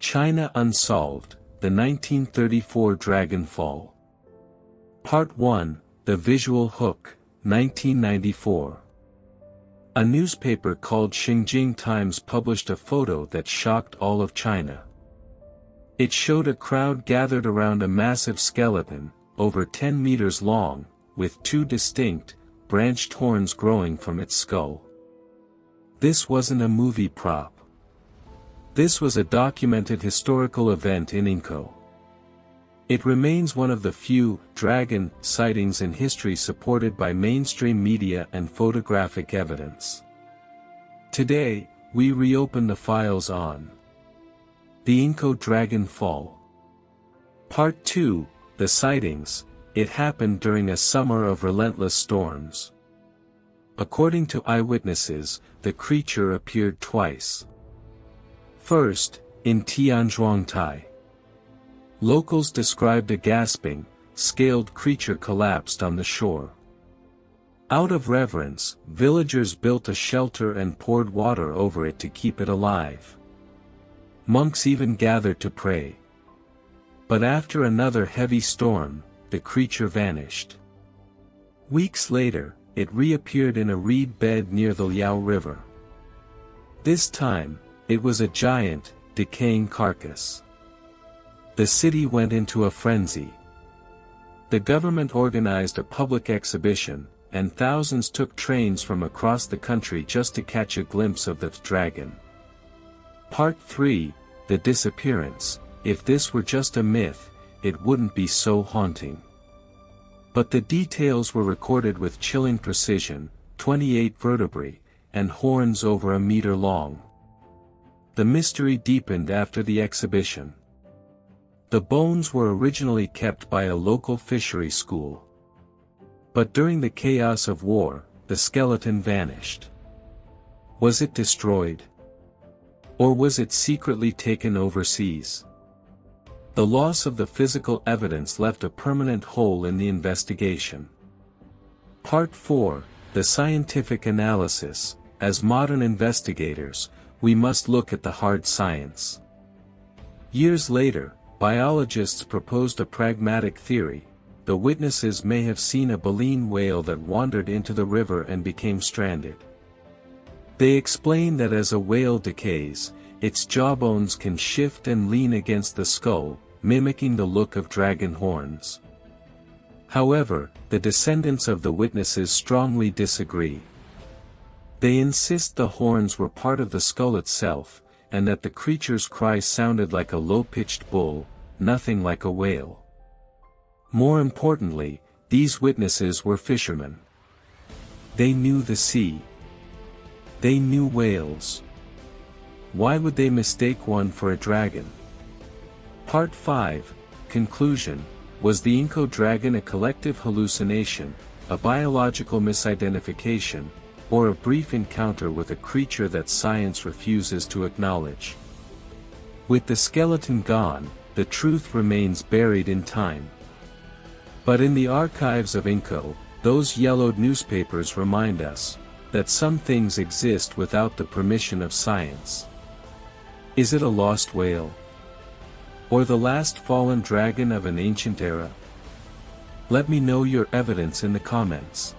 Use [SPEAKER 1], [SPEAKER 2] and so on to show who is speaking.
[SPEAKER 1] China Unsolved, the 1934 Dragon Fall. Part 1, The Visual Hook, 1994. A newspaper called Xinjiang Times published a photo that shocked all of China. It showed a crowd gathered around a massive skeleton, over 10 meters long, with two distinct, branched horns growing from its skull. This wasn't a movie prop. This was a documented historical event in Yingkou. It remains one of the few dragon sightings in history supported by mainstream media and photographic evidence. Today, we reopen the files on the Yingkou Dragon Fall. Part 2, The Sightings. It happened during a summer of relentless storms. According to eyewitnesses, the creature appeared twice. First, in Tianzhuangtai. Locals described a gasping, scaled creature collapsed on the shore. Out of reverence, villagers built a shelter and poured water over it to keep it alive. Monks even gathered to pray. But after another heavy storm, the creature vanished. Weeks later, it reappeared in a reed bed near the Liao River. This time, it was a giant, decaying carcass. The city went into a frenzy. The government organized a public exhibition, and thousands took trains from across the country just to catch a glimpse of the dragon. Part 3, The Disappearance. If this were just a myth, it wouldn't be so haunting. But the details were recorded with chilling precision: 28 vertebrae, and horns over a meter long. The mystery deepened after the exhibition. The bones were originally kept by a local fishery school. But during the chaos of war, the skeleton vanished. Was it destroyed? Or was it secretly taken overseas? The loss of the physical evidence left a permanent hole in the investigation. Part 4, The Scientific Analysis. As modern investigators, we must look at the hard science. Years later, biologists proposed a pragmatic theory. The witnesses may have seen a baleen whale that wandered into the river and became stranded. They explain that as a whale decays, its jawbones can shift and lean against the skull, mimicking the look of dragon horns. However, the descendants of the witnesses strongly disagree. They insist the horns were part of the skull itself, and that the creature's cry sounded like a low-pitched bull, nothing like a whale. More importantly, these witnesses were fishermen. They knew the sea. They knew whales. Why would they mistake one for a dragon? Part 5, Conclusion. Was the Yingkou dragon a collective hallucination, a biological misidentification, or a brief encounter with a creature that science refuses to acknowledge? With the skeleton gone, the truth remains buried in time. But in the archives of Yingkou, those yellowed newspapers remind us that some things exist without the permission of science. Is it a lost whale? Or the last fallen dragon of an ancient era? Let me know your evidence in the comments.